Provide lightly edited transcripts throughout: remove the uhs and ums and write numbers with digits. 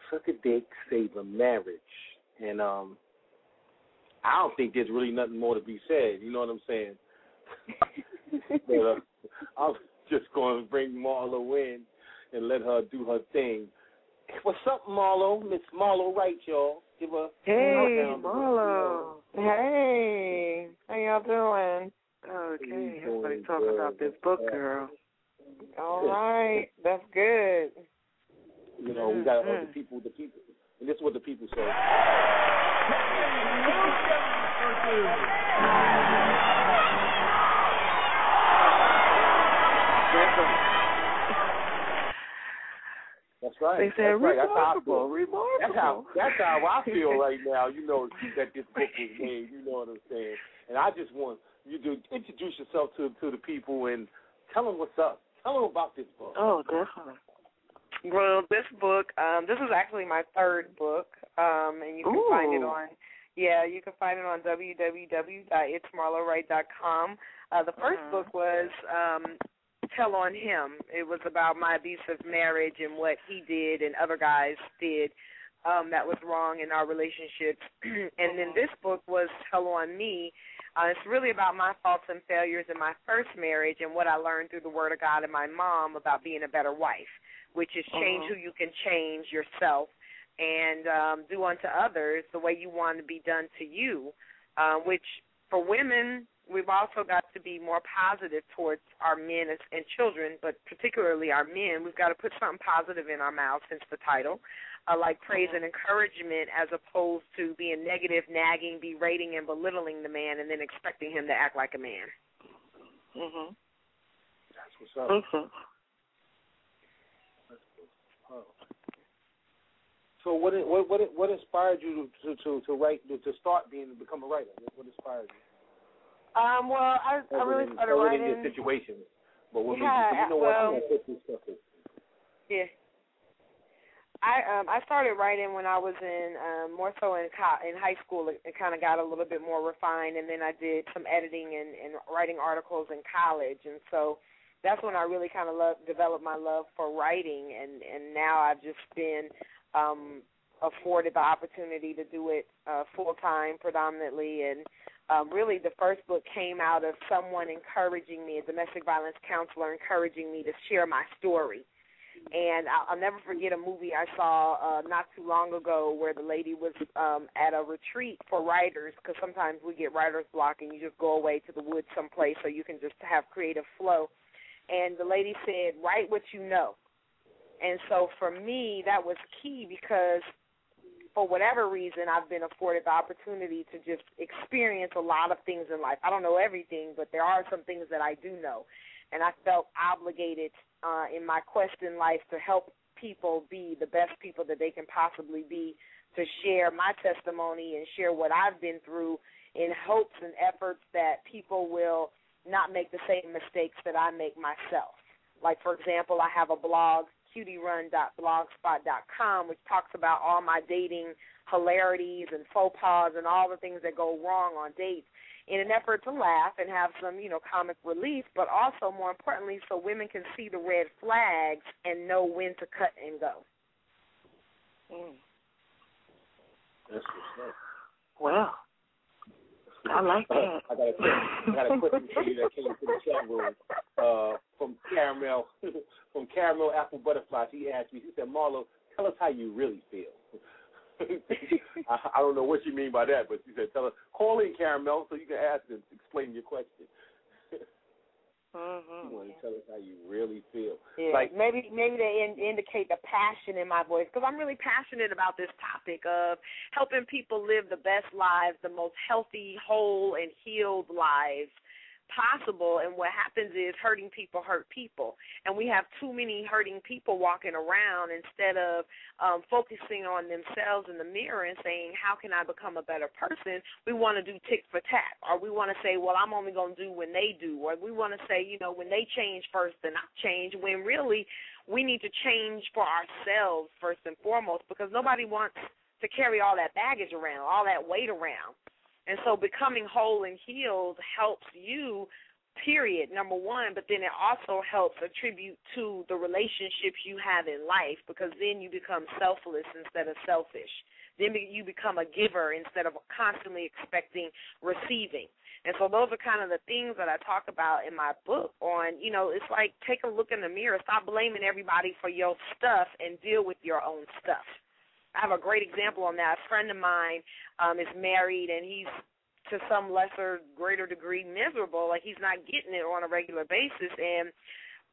Suck a dick, save a marriage. And I don't think there's really nothing more to be said. You know what I'm saying? But I'm just going to bring Marlo in and let her do her thing. What's up, Marlo? Miss Marlo Wright, y'all. Give her hey, Marlo. Hey, how y'all doing? Okay, everybody talking about this book, girl. All right, that's good. You know, we got the people, and this is what the people say. That's right. They said remarkable. That's how I feel right now. You know that this book was made. You know what I'm saying? And I just want you to introduce yourself to the people and tell them what's up. Tell them about this book. Oh, definitely. Well, this book, this is actually my third book, and you can find it on. Yeah, you can find it on www.itsmarlowright.com. The first book was Tell on Him. It was about my abusive marriage and what he did and other guys did that was wrong in our relationships. And then this book was Tell on Me. It's really about my faults and failures in my first marriage and what I learned through the Word of God and my mom about being a better wife, which is change who you can change yourself and do unto others the way you want to be done to you, which for women, we've also got to be more positive towards our men and children, but particularly our men. We've got to put something positive in our mouths, hence the title, like praise and encouragement, as opposed to being negative, nagging, berating, and belittling the man and then expecting him to act like a man. That's what's up. So what inspired you to write, to become a writer? What inspired you? Well, I really started writing. In this situation, but what yeah, made you know well, what this stuff is? Yeah. I started writing when I was in more so in high school. It kind of got a little bit more refined, and then I did some editing and writing articles in college, and so that's when I really kind of developed my love for writing, and now I've just been afforded the opportunity to do it full-time predominantly, and really the first book came out of someone encouraging me, a domestic violence counselor encouraging me to share my story. And I'll never forget a movie I saw not too long ago where the lady was at a retreat for writers, because sometimes we get writer's block and you just go away to the woods someplace so you can just have creative flow. And the lady said, write what you know. And so for me, that was key because for whatever reason, I've been afforded the opportunity to just experience a lot of things in life. I don't know everything, but there are some things that I do know. And I felt obligated in my quest in life to help people be the best people that they can possibly be, to share my testimony and share what I've been through in hopes and efforts that people will not make the same mistakes that I make myself. Like, for example, I have a blog, cutierun.blogspot.com, which talks about all my dating hilarities and faux pas and all the things that go wrong on dates in an effort to laugh and have some, comic relief, but also, more importantly, so women can see the red flags and know when to cut and go. That's what's up. Well, I like that. I got a question for you that came to the chat room from Caramel Apple Butterfly. She asked me, she said, Marlo, tell us how you really feel. I don't know what you mean by that, but she said, call in, Caramel, so you can ask and explain your question. You want to tell us how you really feel. Yeah, like, maybe to indicate the passion in my voice, because I'm really passionate about this topic of helping people live the best lives, the most healthy, whole, and healed lives possible. And what happens is hurting people hurt people, and we have too many hurting people walking around instead of focusing on themselves in the mirror and saying, how can I become a better person? We want to do tick for tat, or we want to say, well, I'm only going to do when they do, or we want to say, when they change first, then I change, when really we need to change for ourselves first and foremost, because nobody wants to carry all that baggage around, all that weight around. And so becoming whole and healed helps you period, number one, but then it also helps attribute to the relationships you have in life, because then you become selfless instead of selfish. Then you become a giver instead of constantly expecting receiving. And so those are kind of the things that I talk about in my book on, it's like take a look in the mirror, stop blaming everybody for your stuff and deal with your own stuff. I have a great example on that. A friend of mine is married, and he's to some lesser, greater degree miserable, like he's not getting it on a regular basis. And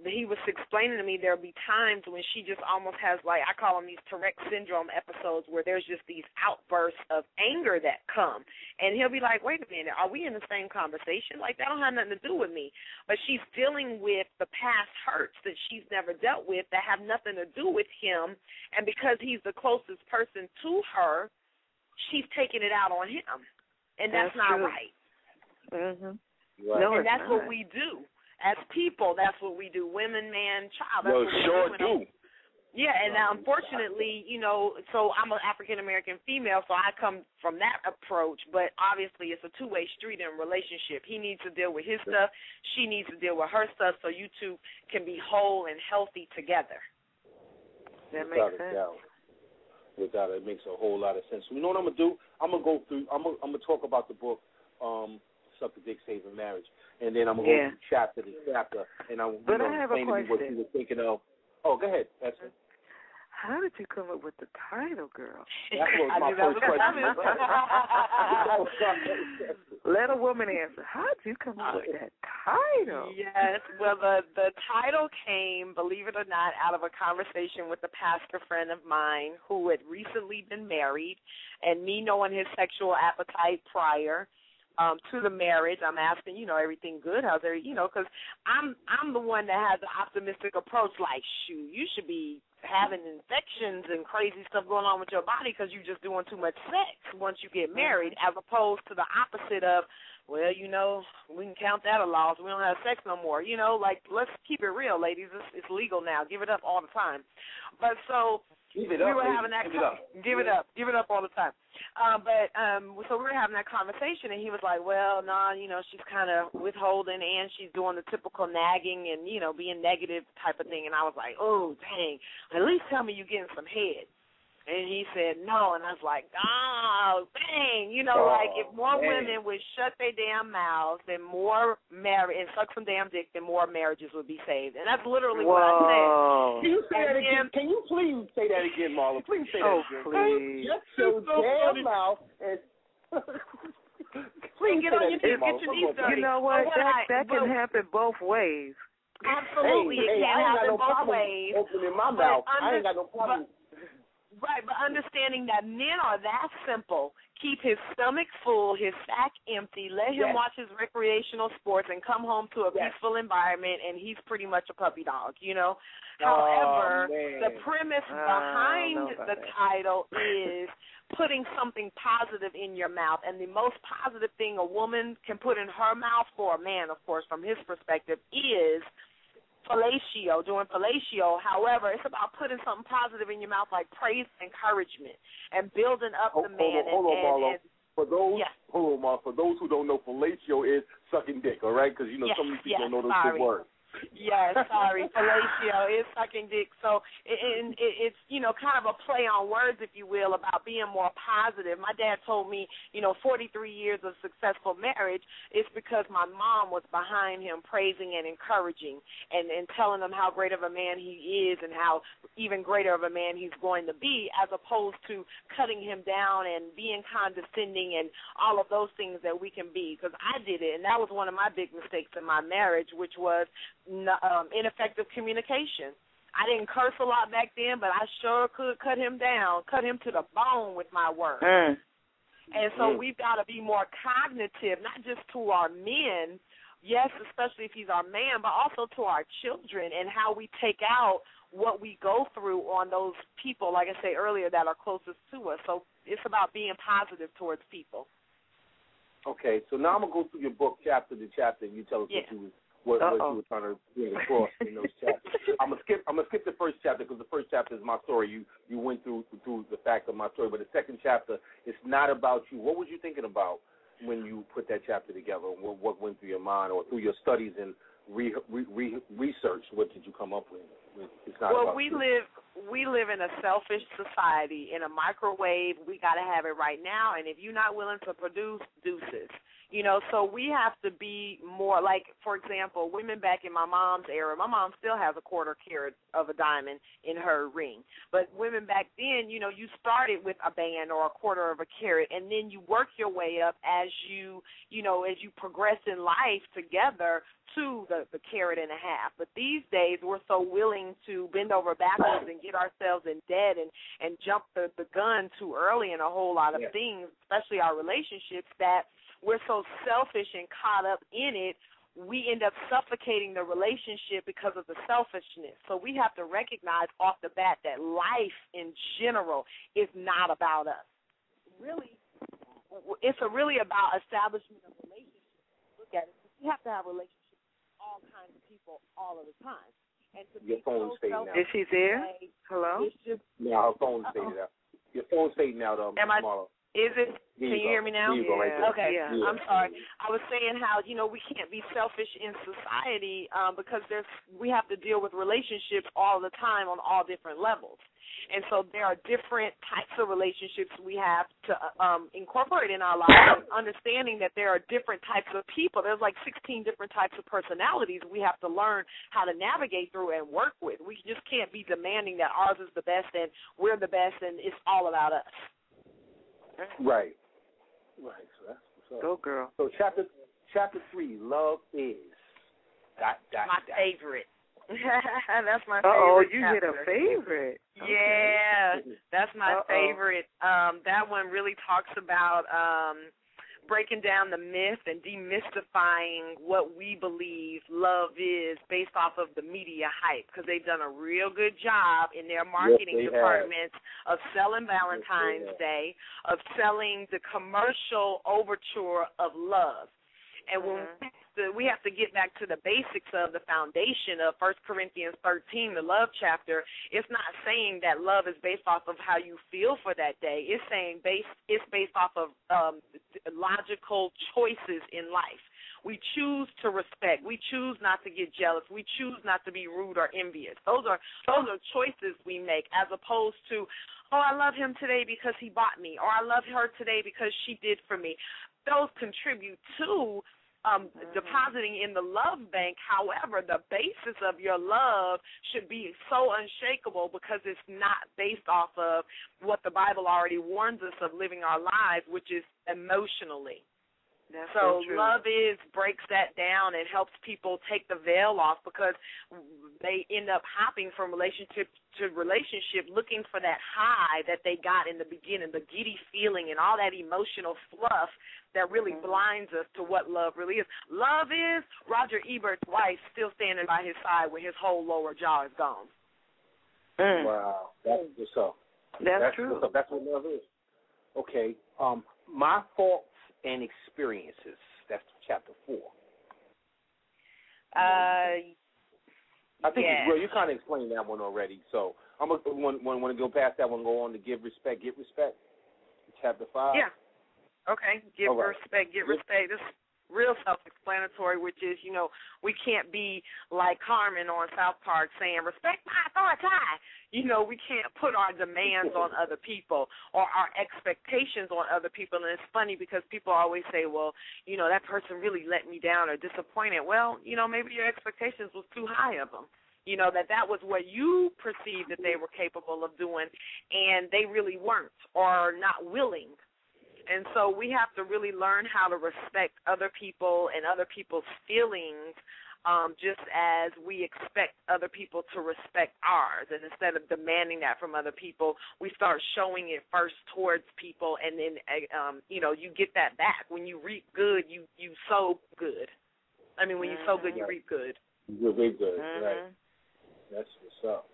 he was explaining to me there'll be times when she just almost has, like, I call them these Tourette syndrome episodes, where there's just these outbursts of anger that come. And he'll be like, wait a minute, are we in the same conversation? Like, that don't have nothing to do with me. But she's dealing with the past hurts that she's never dealt with that have nothing to do with him. And because he's the closest person to her, she's taking it out on him. And that's not true. Right. Mm-hmm. Right. No, and that's what we do. As people, that's what we do. Women, man, child. That's what sure do. Yeah, and unfortunately, so I'm an African-American female, so I come from that approach, but obviously it's a two-way street in a relationship. He needs to deal with his stuff. She needs to deal with her stuff, so you two can be whole and healthy together. That makes sense. Without it, makes a whole lot of sense. You know what I'm gonna do? I'm gonna talk about the book, Suck the Dick, Saving Marriage, and then I'm gonna go through chapter to chapter, and I'm but I have a question. What you were thinking of. Oh, go ahead, Esther. How did you come up with the title, girl? That was my first question. Let a woman answer. How did you come up with that title? Yes, well, the title came, believe it or not, out of a conversation with a pastor friend of mine who had recently been married, and me knowing his sexual appetite prior to the marriage, I'm asking, everything good? How's everything? Because I'm the one that has the optimistic approach, like, shoot, you should be having infections and crazy stuff going on with your body because you're just doing too much sex once you get married, as opposed to the opposite of, well, we can count that a loss. We don't have sex no more. Like, let's keep it real, ladies. It's legal now. Give it up all the time. But so give it up, we were having that give it up all the time. So we were having that conversation, and he was like, well, no, she's kind of withholding, and she's doing the typical nagging and, being negative type of thing. And I was like, oh, dang, at least tell me you're getting some head. And he said no, and I was like, oh, dang, like if more women would shut their damn mouths, then more and suck some damn dick, then more marriages would be saved. And that's literally what I said. Can you say that again? Can you please say that again, Marlo? Please say that again. Please. Shut your damn mouth and please get on your knees, get your knees dirty. You know what? That can happen both ways. Absolutely, it can happen both ways. Opening my mouth, I ain't got no problem. Right, but understanding that men are that simple, keep his stomach full, his sack empty, let him watch his recreational sports and come home to a peaceful environment, and he's pretty much a puppy dog, However, the premise behind the title is putting something positive in your mouth, and the most positive thing a woman can put in her mouth, for a man, of course, from his perspective, is fellatio, doing fellatio. However, it's about putting something positive in your mouth, like praise and encouragement, and building up the man. For those who don't know, fellatio is sucking dick, all right? Because, some people don't know those two words. Yes, sorry, fellatio is sucking dick. So it's, kind of a play on words, if you will, about being more positive. My dad told me, 43 years of successful marriage is because my mom was behind him, praising and encouraging and telling him how great of a man he is and how even greater of a man he's going to be, as opposed to cutting him down and being condescending and all of those things that we can be. Because I did it, and that was one of my big mistakes in my marriage, which was ineffective communication. I didn't curse a lot back then, but I sure could cut him down, cut him to the bone with my words. And so we've got to be more cognitive, not just to our men, yes, especially if he's our man, but also to our children and how we take out what we go through on those people, like I said earlier, that are closest to us. So it's about being positive towards people. Okay, so now I'm going to go through your book chapter to chapter, and you tell us what you were trying to get across in those chapters. I'm gonna skip the first chapter because the first chapter is my story. You went through the fact of my story, but the second chapter is not about you. What was you thinking about when you put that chapter together? What went through your mind, or through your studies and research? What did you come up with? It's not well, about we you. live in a selfish society. In a microwave, we got to have it right now, and if you're not willing to produce, deuces. You know, so we have to be more like, for example, women back in my mom's era. My mom still has a quarter carat of a diamond in her ring. But women back then, you know, you started with a band or a quarter of a carat, and then you work your way up as you progress in life together to the carat and a half. But these days, we're so willing to bend over backwards and get ourselves in debt and jump the gun too early in a whole lot of things, especially our relationships, that we're so selfish and caught up in it, we end up suffocating the relationship because of the selfishness. So we have to recognize off the bat that life in general is not about us. Really, it's really about establishment of relationships. Look at it. We have to have relationships with all kinds of people all of the time. And to Your phone stayed now. Is she there? Hello? Yeah, her phone stayed out. Your phone stayed out, Marlo. Is it? Can you hear me now? Right okay. Yeah. I'm sorry. I was saying how, you know, we can't be selfish in society because we have to deal with relationships all the time on all different levels. And so there are different types of relationships we have to incorporate in our lives, and understanding that there are different types of people. There's like 16 different types of personalities we have to learn how to navigate through and work with. We just can't be demanding that ours is the best and we're the best and it's all about us. Right. So that's what's up. Go, girl. So chapter 3, love is ... My favorite. That's my favorite. Oh, you chapter. hit a favorite. Yeah, that's my favorite. That one really talks about breaking down the myth and demystifying what we believe love is based off of the media hype, because they've done a real good job in their marketing departments of selling Valentine's Day, of selling the commercial overture of love. And when we have to get back to the basics of the foundation of 1 Corinthians 13, the love chapter. It's not saying that love is based off of how you feel for that day. It's saying it's based off of logical choices in life. We choose to respect. We choose not to get jealous. We choose not to be rude or envious. Those are choices we make, as opposed to, oh, I love him today because he bought me, or I love her today because she did for me. Those contribute to depositing in the love bank. However, the basis of your love should be so unshakable because it's not based off of what the Bible already warns us of living our lives, which is emotionally. That's so true. love breaks that down and helps people take the veil off, because they end up hopping from relationship to relationship looking for that high that they got in the beginning, the giddy feeling and all that emotional fluff that really blinds us to what love really is. Love is Roger Ebert's wife still standing by his side when his whole lower jaw is gone. Wow, that's what's up. That's true. What's up. That's what love is. Okay, my faults and experiences. That's chapter 4. I think you kind of explained that one already. So I'm gonna want to go past that one. Go on to give respect, get respect. Chapter 5. Yeah. Okay. Give respect, get respect. This is real self-explanatory, which is, you know, we can't be like Carmen on South Park saying, respect my authority. You know, we can't put our demands on other people or our expectations on other people. And it's funny because people always say, well, you know, that person really let me down or disappointed. Well, you know, maybe your expectations was too high of them. You know, that was what you perceived that they were capable of doing, and they really weren't or not willing. And so we have to really learn how to respect other people and other people's feelings, just as we expect other people to respect ours. And instead of demanding that from other people, we start showing it first towards people, and then, you know, you get that back. When you reap good, you sow good. I mean, when you sow good, you reap good. You reap good, right. That's what's up.